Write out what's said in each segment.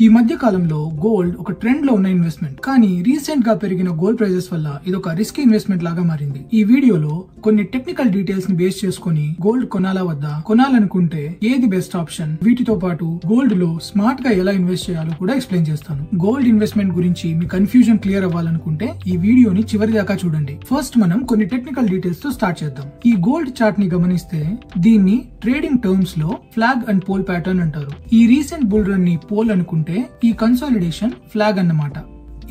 ఈ మధ్య కాలంలో గోల్డ్ ఒక ట్రెండ్ లో ఉన్న ఇన్వెస్ట్మెంట్, కానీ రీసెంట్ గా పెరిగిన గోల్డ్ ప్రైజెస్ వల్ల ఇది ఒక రిస్కీ ఇన్వెస్ట్మెంట్ లాగా మారింది. ఈ వీడియోలో కొన్ని టెక్నికల్ డీటెయిల్స్ ని బేస్ చేసుకుని గోల్డ్ కొనాలా వద్దా, కొనాలనుకుంటే ఏది బెస్ట్ ఆప్షన్, వీటితో పాటు గోల్డ్ లో స్మార్ట్ గా ఎలా ఇన్వెస్ట్ చేయాలో కూడా ఎక్స్ప్లెయిన్ చేస్తాను. గోల్డ్ ఇన్వెస్ట్మెంట్ గురించి మీ కన్ఫ్యూజన్ క్లియర్ అవ్వాలనుకుంటే ఈ వీడియోని చివరి దాకా చూడండి. ఫస్ట్ మనం కొన్ని టెక్నికల్ డీటెయిల్స్ తో స్టార్ట్ చేద్దాం. ఈ గోల్డ్ చార్ట్ ని గమనిస్తే దీన్ని ట్రేడింగ్ టర్మ్స్ లో ఫ్లాగ్ అండ్ పోల్ ప్యాటర్న్ అంటారు. ఈ రీసెంట్ బుల్ రన్ ని పోల్ అనుకుంటే ఈ కన్సాలిడేషన్ ఫ్లాగ్ అన్నమాట.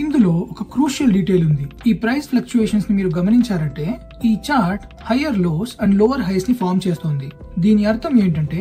ఇందులో ఒక క్రూషియల్ డీటెయిల్ ఉంది. ఈ ప్రైస్ ఫ్లక్చుయేషన్స్ ని మీరు గమనించారంటే ఈ chart higher lows and lower highs ని ఫార్మ్ చేస్తుంది. దీని అర్థం ఏంటంటే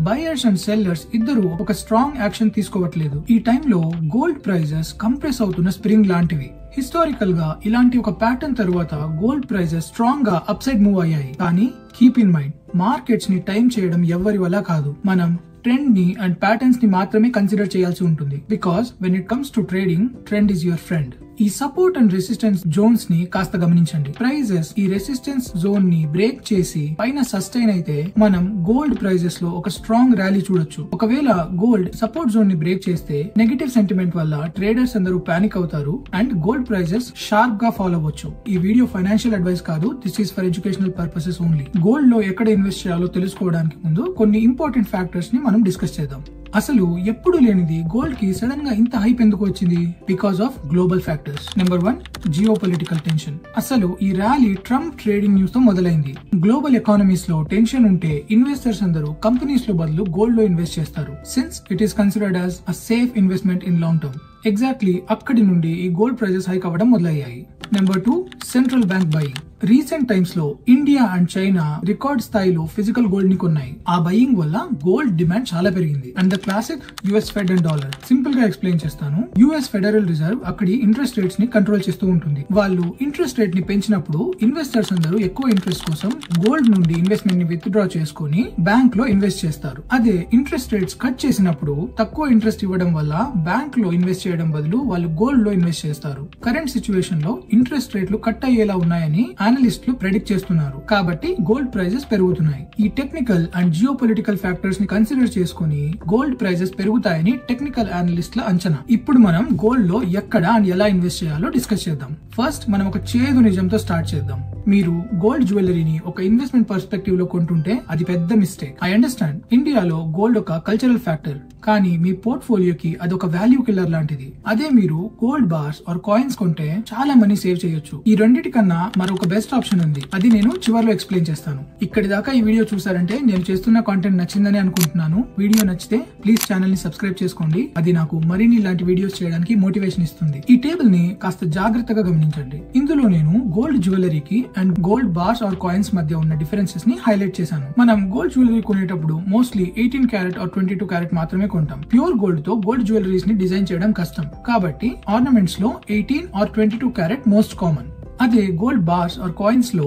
బయర్స్ అండ్ సెల్లర్స్ ఇద్దరు ఒక స్ట్రాంగ్ యాక్షన్ తీసుకోవట్లేదు. ఈ టైంలో గోల్డ్ ప్రైజెస్ కంప్రెస్ అవుతున్న స్ప్రింగ్ లాంటివి. హిస్టారికల్ గా ఇలాంటి ఒక ప్యాటర్న్ తరువాత గోల్డ్ ప్రైజెస్ స్ట్రాంగ్ గా అప్ సైడ్ మూవ్ అయ్యాయి. కానీ కీప్ ఇన్ మైండ్, మార్కెట్స్ ని టైం చేయడం ఎవరి వల్ల కాదు. మనం ట్రెండ్ ని అండ్ ప్యాటర్న్స్ ని మాత్రమే కన్సిడర్ చేయాల్సి ఉంటుంది. Because when it comes to trading, trend is your friend. ఈ సపోర్ట్ అండ్ రెసిస్టెన్స్ జోన్స్ ని కాస్త గమనించండి. ప్రైజెస్ ఈ రెసిస్టెన్స్ జోన్ ని బ్రేక్ చేసి పైన సస్టైన్ అయితే మనం గోల్డ్ ప్రైజెస్ లో ఒక స్ట్రాంగ్ ర్యాలీ చూడొచ్చు. ఒకవేళ గోల్డ్ సపోర్ట్ జోన్ ని బ్రేక్ చేస్తే నెగటివ్ సెంటిమెంట్ వల్ల ట్రేడర్స్ అందరూ పానిక్ అవుతారు అండ్ గోల్డ్ ప్రైజెస్ షార్ప్ గా ఫాలో అవ్వచ్చు. ఈ వీడియో ఫైనాన్షియల్ అడ్వైస్ కాదు, this is for educational purposes only. Gold లో ఎక్కడ ఇన్వెస్ట్ చేయాలో తెలుసుకోవడానికి ముందు కొన్ని ఇంపార్టెంట్ ఫ్యాక్టర్స్ ని మనం డిస్కస్ చేద్దాం. అసలు ఎప్పుడు లేనిది గోల్డ్ కి సడన్ గా ఇంత హైప్ ఎందుకు వచ్చింది? Because of global factors. Number 1, geo political tension. అసలు ఈ ర్యాలీ ట్రంప్ ట్రేడింగ్ న్యూస్ తో మొదలైంది. గ్లోబల్ ఎకానమీస్ లో టెన్షన్ ఉంటే ఇన్వెస్టర్స్ అందరూ కంపెనీస్ లో బదులు గోల్డ్ లో ఇన్వెస్ట్ చేస్తారు, since it is considered as a safe investment in long term. Exactly అక్కడి నుండి ఈ గోల్డ్ ప్రైజెస్ హైక్ అవ్వడం మొదలయ్యాయి. Number 2, central bank buying. Recent times లో ఇండియా అండ్ చైనా రికార్డ్ స్థాయిలో ఫిజికల్ గోల్డ్ ని కొన్నాయి. ఆ బయింగ్ వల్ల గోల్డ్ డిమాండ్ చాలా పెరిగింది. And the classic US fed and dollar. Simple గా ఎక్స్ప్లెయిన్ చేస్తాను. యుఎస్ ఫెడరల్ రిజర్వ్ అక్కడి ఇంట్రెస్ట్ రేట్స్ ని కంట్రోల్ చేస్తూ ఉంటుంది. వాళ్ళు ఇంట్రెస్ట్ రేట్ ని పెంచినప్పుడు ఇన్వెస్టర్స్ అందరూ ఎక్కువ ఇంట్రెస్ట్ కోసం గోల్డ్ నుండి ఇన్వెస్ట్మెంట్ ని విత్డ్రా చేసుకుని బ్యాంక్ లో ఇన్వెస్ట్ చేస్తారు. అదే ఇంట్రెస్ట్ రేట్స్ కట్ చేసినప్పుడు తక్కువ ఇంట్రెస్ట్ ఇవ్వడం వల్ల బ్యాంక్ లో ఇన్వెస్ట్ చేయడం బదులు వాళ్ళు గోల్డ్ లో ఇన్వెస్ట్ చేస్తారు. కరెంట్ సిచ్యువేషన్ లో ఇంట్రెస్ట్ రేట్లు కట్ అయ్యేలా ఉన్నాయని అనలిస్టులు ప్రెడిక్ట్ చేస్తున్నారు. కాబట్టి గోల్డ్ ప్రైజెస్ పెరుగుతున్నాయి. ఈ technical and geo political factors ని కన్సిడర్ చేసుకుని గోల్డ్ ప్రైజెస్ పెరుగుతాయని టెక్నికల్ అనలిస్టుల అంచనా. ఇప్పుడు మనం గోల్డ్ లో ఎక్కడ అండ్ ఎలా ఇన్వెస్ట్ చేయాలో డిస్కస్ చేద్దాం. ఫస్ట్ మనం ఒక చేదు నిజంతో స్టార్ట్ చేద్దాం. మీరు గోల్డ్ జ్యువెలరీని ఒక ఇన్వెస్ట్మెంట్ పర్స్పెక్టివ్ లో కొంటుంటే అది పెద్ద మిస్టేక్. ఐ అండర్స్టాండ్, ఇండియాలో గోల్డ్ ఒక కల్చరల్ ఫ్యాక్టర్, కానీ మీ పోర్ట్ఫోలియోకి అదొక వాల్యూ కిల్లర్ లాంటిది. అదే మీరు గోల్డ్ బార్స్ ఆర్ కాయిన్స్ కొంటే చాలా మనీ సేవ్ చేయొచ్చు. ఈ రెండింటి కన్నా మరొక బెస్ట్ ఆప్షన్ ఉంది, అది నేను చివర్లో ఎక్స్ప్లెయిన్ చేస్తాను. ఇక్కడి దాకా ఈ వీడియో చూసారంటే నేను చేస్తున్న కాంటెంట్ నచ్చిందని అనుకుంటున్నాను. వీడియో నచ్చితే ప్లీజ్ ఛానల్ ని సబ్స్క్రైబ్ చేసుకోండి. అది నాకు మరిన్ని ఇలాంటి వీడియోస్ చేయడానికి మోటివేషన్ ఇస్తుంది. ఈ టేబుల్ ని కాస్త జాగ్రత్తగా గమనించండి. ఇందులో నేను గోల్డ్ జ్యువెలరీకి and gold bars or coins మధ్య ఉన్న డిఫరెన్సెస్ ని హైలైట్ చేశాను. మనం గోల్డ్ జ్యువెలరీ కొనేటప్పుడు మోస్ట్లీ 18 క్యారెట్ ఆర్ 22 క్యారెట్ మాత్రమే కొంటాం. ప్యూర్ గోల్డ్ తో గోల్డ్ జ్యువెలరీస్ ని డిజైన్ చేయడం కష్టం. కాబట్టి ఆర్నమెంట్స్ లో 18 ఆర్ 22 క్యారెట్ మోస్ట్ కామన్. అదే గోల్డ్ బార్స్ ఆర్ కాయిన్స్ లో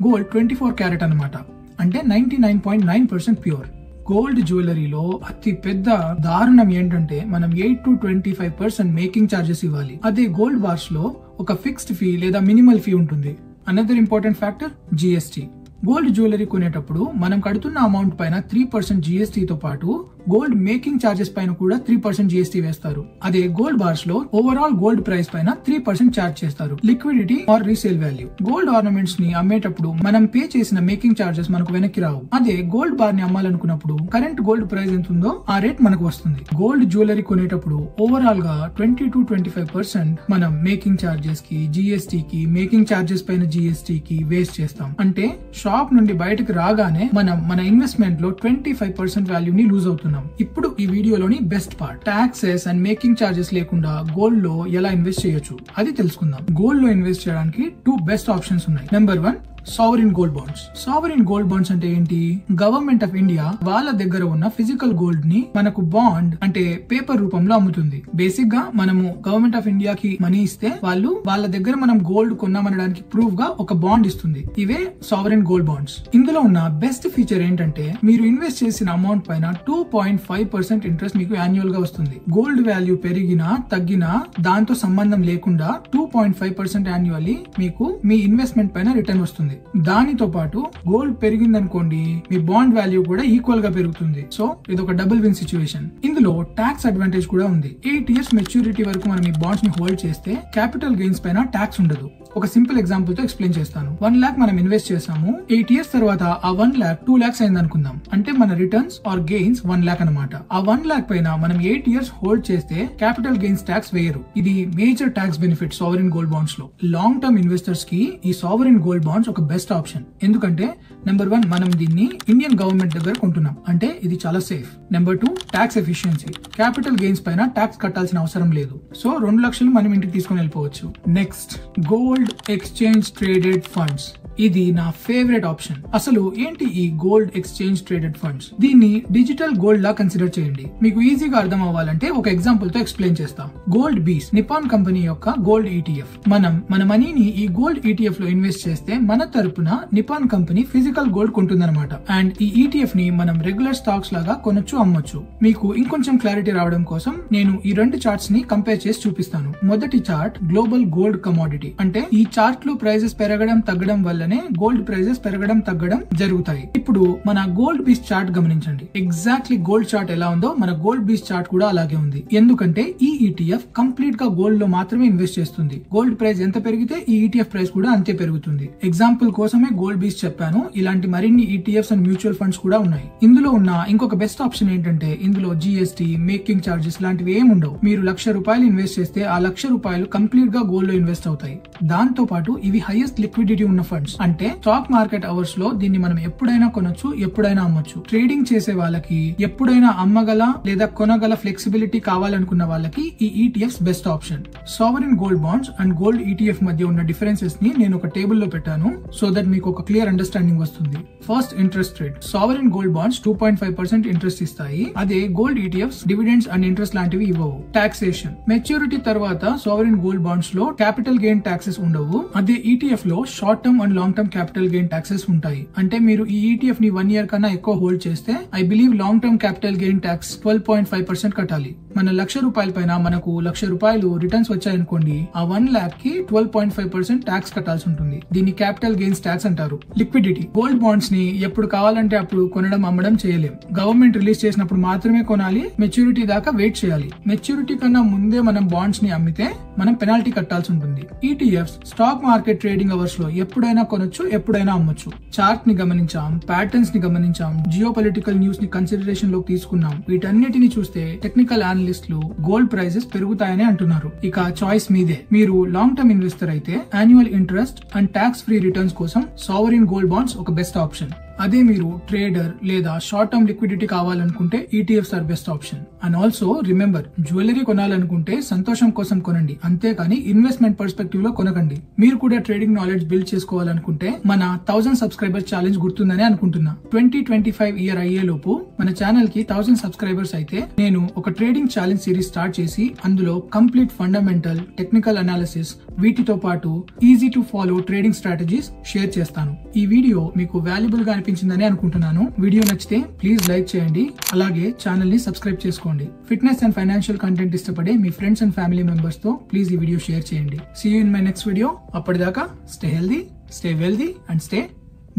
గోల్డ్ 24 క్యారెట్ అన్నమాట. అంటే 99.9% ప్యూర్. గోల్డ్ జ్యువెలరీలో అతి పెద్ద దారుణం ఏంటంటే మనం 8 to 25% మేకింగ్ చార్జెస్ ఇవ్వాలి. అదే గోల్డ్ బార్స్ లో ఒక ఫిక్స్డ్ ఫీ లేదా మినిమల్ ఫీ ఉంటుంది. Another important factor GST. Gold jewellery కొనేటప్పుడు మనం కడుతున్న అమౌంట్ పైన 3% జిఎస్టీతో పాటు గోల్డ్ మేకింగ్ చార్జెస్ పైన కూడా 3% జిఎస్టీ వేస్తారు. అదే గోల్డ్ బార్స్ లో ఓవరాల్ గోల్డ్ ప్రైస్ పైన 3% చార్జ్ చేస్తారు. Liquidity or resale value. Gold ornaments ని అమ్మేటప్పుడు మనం పే చేసిన మేకింగ్ చార్జెస్ మనకు వెనక్కి రావు. అదే గోల్డ్ బార్ ని అమ్మాలనుకున్నప్పుడు కరెంట్ గోల్డ్ ప్రైస్ ఎంత ఉందో ఆ రేట్ మనకు వస్తుంది. గోల్డ్ జ్యువెలరీ కొనేటప్పుడు ఓవరాల్ గా 20 to 25% మనం మేకింగ్ చార్జెస్ కి, జిఎస్టీ కి, మేకింగ్ చార్జెస్ పైన జిఎస్టీ కి వేస్ట్ చేస్తాం. అంటే షాప్ నుండి బయటకు రాగానే మనం మన ఇన్వెస్ట్మెంట్ లో 25% వాల్యూని లూజ్ అవుతున్నాం. ఇప్పుడు ఈ వీడియోలోని best part, taxes and making charges లేకుండా గోల్డ్ లో ఎలా ఇన్వెస్ట్ చేయొచ్చు అది తెలుసుకుందాం. గోల్డ్ లో ఇన్వెస్ట్ చేయడానికి 2 బెస్ట్ ఆప్షన్స్ ఉన్నాయి. Number 1, sovereign gold bonds. Sovereign gold bonds అంటే ఏంటి? గవర్నమెంట్ ఆఫ్ ఇండియా వాళ్ళ దగ్గర ఉన్న ఫిజికల్ గోల్డ్ ని మనకు బాండ్ అంటే పేపర్ రూపంలో అమ్ముతుంది. బేసిక్ గా మనము గవర్నమెంట్ ఆఫ్ ఇండియా కి మనీ ఇస్తే వాళ్ళు వాళ్ళ దగ్గర మనం గోల్డ్ కొన్నామనడానికి ప్రూఫ్ గా ఒక బాండ్ ఇస్తుంది. ఇవే సావరిన్ గోల్డ్ బాండ్స్. ఇందులో ఉన్న బెస్ట్ ఫీచర్ ఏంటంటే మీరు ఇన్వెస్ట్ చేసిన అమౌంట్ పైన 2.5% ఇంట్రెస్ట్ మీకు యాన్యువల్ గా వస్తుంది. గోల్డ్ వాల్యూ పెరిగినా తగ్గినా దాంతో సంబంధం లేకుండా 2.5% యాన్యువల్లీ మీకు మీ ఇన్వెస్ట్మెంట్ పైన రిటర్న్ వస్తుంది. పెరుగుతుంది. దానితో పాటు గోల్డ్ పెరిగిందనుకోండి మీ బాండ్ వాల్యూ కూడా ఈక్వల్ గా పెరుగుతుంది. సో ఇది ఒక డబుల్ విన్ సిచ్యువేషన్. ఇందులో టాక్స్ అడ్వాంటేజ్ కూడా ఉంది. 8 years మెచ్యూరిటీ వరకు మనం ఈ బాండ్స్ ని హోల్డ్ చేస్తే క్యాపిటల్ గెయిన్స్ పైన టాక్స్ ఉండదు. ఒక సింపుల్ ఎగ్జాంపుల్ తో ఎక్స్ప్లెయిన్ చేస్తాను. 1 lakh మనం ఇన్వెస్ట్ చేసాము. 8 years తర్వాత ఆ 1 lakh 2 lakhs అయింది అనుకుందాం. అంటే మన రిటర్న్స్ ఆర్ గెయిన్స్ 1 lakh అనమాట. ఆ 1 lakh పైన మనం 8 years హోల్డ్ చేస్తే క్యాపిటల్ గెయిన్స్ ట్యాక్స్ వేయరు. ఇది major tax benefit sovereign gold bonds లో. లాంగ్ టర్మ్ ఇన్వెస్టర్స్ కి ఈ సావరిన్ గోల్డ్ బాండ్స్ ఒక బెస్ట్ ఆప్షన్. ఎందుకంటే నెంబర్ 1 మనం దీన్ని ఇండియన్ గవర్నమెంట్ దగ్గర కొంటున్నాం, అంటే ఇది చాలా safe. Number 2 tax efficiency. Capital gains పైన ట్యాక్స్ కట్టాల్సిన అవసరం లేదు. సో 2 లక్షలు మనం ఇంటికి తీసుకుని వెళ్ళిపోవచ్చు. Next gold exchange traded funds. ఇది నా ఫేవరెట్ ఆప్షన్. అసలు ఏంటి ఈ గోల్డ్ ఎక్స్చేంజ్ ట్రేడెడ్ ఫండ్స్? దీన్ని డిజిటల్ గోల్డ్ లా కన్సిడర్ చేయండి. మీకు ఈజీగా అర్థం అవ్వాలంటే ఒక ఎగ్జాంపుల్ తో ఎక్స్ప్లెయిన్ చేస్తా. గోల్డ్ బీస్ నిపాన్ కంపెనీ యొక్క గోల్డ్ ఈటీఎఫ్. మనం మన మనీని ఈ గోల్డ్ ఈటీఎఫ్ లో ఇన్వెస్ట్ చేస్తే మన తరపున నిపాన్ కంపెనీ ఫిజికల్ గోల్డ్ కొంటుందన్నమాట. అండ్ ఈ ఈటీఎఫ్ ని మనం రెగ్యులర్ స్టాక్స్ లాగా కొనొచ్చు, అమ్మొచ్చు. మీకు ఇంకొంచెం క్లారిటీ రావడం కోసం నేను ఈ 2 చార్ట్స్ ని కంపేర్ చేసి చూపిస్తాను. మొదటి చార్ట్ గ్లోబల్ గోల్డ్ కమోడిటీ. అంటే ఈ చార్ట్ లో ప్రైజెస్ పెరగడం తగ్గడం వల్లనే గోల్డ్ ప్రైజెస్ పెరగడం తగ్గడం జరుగుతాయి. ఇప్పుడు మన గోల్డ్ బీస్ చార్ట్ గమనించండి. ఎగ్జాక్ట్లీ గోల్డ్ చార్ట్ ఎలా ఉందో మన గోల్డ్ బీస్ చార్ట్ కూడా అలాగే ఉంది. ఎందుకంటే ఈ ఈటీఎఫ్ కంప్లీట్ గా గోల్డ్ లో మాత్రమే ఇన్వెస్ట్ చేస్తుంది. గోల్డ్ ప్రైస్ ఎంత పెరిగితే ఈ ఈటీఎఫ్ ప్రైస్ కూడా అంతే పెరుగుతుంది. ఎగ్జాంపుల్ కోసమే గోల్డ్ బీస్ చెప్పాను. ఇలాంటి మరిన్ని ఈటీఎఫ్స్ అండ్ మ్యూచువల్ ఫండ్స్ కూడా ఉన్నాయి. ఇందులో ఉన్న ఇంకొక బెస్ట్ ఆప్షన్ ఏంటంటే ఇందులో జీఎస్టీ, మేకింగ్ చార్జెస్ లాంటివి ఏమి ఉండవు. మీరు ₹1,00,000 ఇన్వెస్ట్ చేస్తే ఆ ₹1,00,000 కంప్లీట్ గా గోల్డ్ లో ఇన్వెస్ట్ అవుతాయి. దాంతో పాటు ఇవి హైయెస్ట్ లిక్విడిటీ ఉన్న ఫండ్స్. అంటే స్టాక్ మార్కెట్ అవర్స్ లో దీన్ని మనం ఎప్పుడైనా కొనొచ్చు, ఎప్పుడైనా అమ్మొచ్చు. ట్రేడింగ్ చేసే వాళ్ళకి ఎప్పుడైనా అమ్మగల లేదా కొనగల ఫ్లెక్సిబిలిటీ కావాలనుకున్న వాళ్ళకి ఈ ETFs best option. Sovereign gold bonds and gold ETF మధ్య ఉన్న డిఫరెన్సెస్ ని నేను ఒక టేబుల్ లో పెట్టాను, సో దట్ మీకు ఒక క్లియర్ అండర్స్టాండింగ్ వస్తుంది. First interest rate. Sovereign gold bonds 2.5% interest ఇస్తాయి. అదే gold ETFs dividends and interest లాంటివి ఇవ్వవు. టాక్సేషన్. మెచ్యూరిటీ తర్వాత సావరిన్ గోల్డ్ బాండ్స్ లో క్యాపిటల్ గెయిన్ టాక్సెస్ ఉండవు. అదే ఈటీఎఫ్ లో short term and long term capital gain taxes ఉంటాయి. అంటే మీరు ఈ ఈటీఎఫ్ ని 1 year కన్నా ఎక్కువ హోల్డ్ చేస్తే I believe long term capital gain talks 12.5% కట్టాలి. మన ₹1,00,000 పైన మనకు ₹1,00,000 రిటర్న్స్ వచ్చాయనుకోండి, ఆ 1 lakh కి 12.5% ట్యాక్స్ కట్టాల్సి ఉంటుంది. దీన్ని క్యాపిటల్ గెయిన్స్ ట్యాక్స్ అంటారు. లిక్విడిటీ. గోల్డ్ బాండ్స్ ని ఎప్పుడు కావాలంటే అప్పుడు కొనడం, అమ్మడం చేయలేం. గవర్నమెంట్ రిలీజ్ చేసినప్పుడు మాత్రమే కొనాలి. మెచ్యూరిటీ దాకా వెయిట్ చేయాలి. మెచ్యూరిటీ కన్నా ముందే మనం బాండ్స్ ని అమ్మితే మనం పెనాల్టీ కట్టాల్సి ఉంటుంది. ETFs stock market trading hours లో ఎప్పుడైనా కొనొచ్చు, ఎప్పుడైనా అమ్మొచ్చు. చార్ట్ ని గమనించాం, ప్యాటర్న్స్ ని గమనించాం, జియో పొలిటికల్ న్యూస్ ని కన్సిడరేషన్ లోకి తీసుకున్నాం. వీటన్నిటిని చూస్తే టెక్నికల్ అనలిస్టులు గోల్డ్ ప్రైజెస్ పెరుగుతాయని అంటున్నారు. ఇక చాయిస్ మీదే. మీరు లాంగ్ టర్మ్ ఇన్వెస్టర్ అయితే annual interest and tax free returns కోసం సావరిన్ గోల్డ్ బాండ్స్ ఒక బెస్ట్ ఆప్షన్. అదే మీరు ట్రేడర్ లేదా షార్ట్ టర్మ్ లిక్విడిటీ కావాలనుకుంటే ETFs are best option. And also remember, jewellery కొనాలనుకుంటే సంతోషం కోసం కొనండి, అంతేకాని ఇన్వెస్ట్మెంట్ పర్స్పెక్టివ్ లో కొనకండి. మీరు కూడా ట్రేడింగ్ నాలెడ్జ్ బిల్డ్ చేసుకోవాలనుకుంటే మన 1000 సబ్స్క్రైబర్స్ ఛాలెంజ్ గుర్తుందని అనుకుంటున్నా. 2025 ఇయర్ అయ్యే లోపు మన ఛానల్ కి 1000 సబ్స్క్రైబర్స్ అయితే నేను ఒక ట్రేడింగ్ ఛాలెంజ్ సిరీస్ స్టార్ట్ చేసి అందులో కంప్లీట్ ఫండమెంటల్, టెక్నికల్ అనాలిసిస్, వీటితో పాటు easy to follow trading strategies share చేస్తాను. ఈ వీడియో మీకు వాల్యుబుల్ గా అనిపించిందని అనుకుంటున్నాను. వీడియో నచ్చితే ప్లీజ్ లైక్ చేయండి, అలాగే ఛానల్ ని సబ్స్క్రైబ్ చేసుకోండి. ఫిట్నెస్ అండ్ ఫైనాన్షియల్ కంటెంట్ ఇష్టపడే మీ ఫ్రెండ్స్ అండ్ ఫ్యామిలీ మెంబర్స్ తో ప్లీజ్ ఈ వీడియో షేర్ చేయండి. See you in my next video. అప్పటిదాకా stay healthy, stay wealthy and stay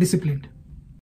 disciplined.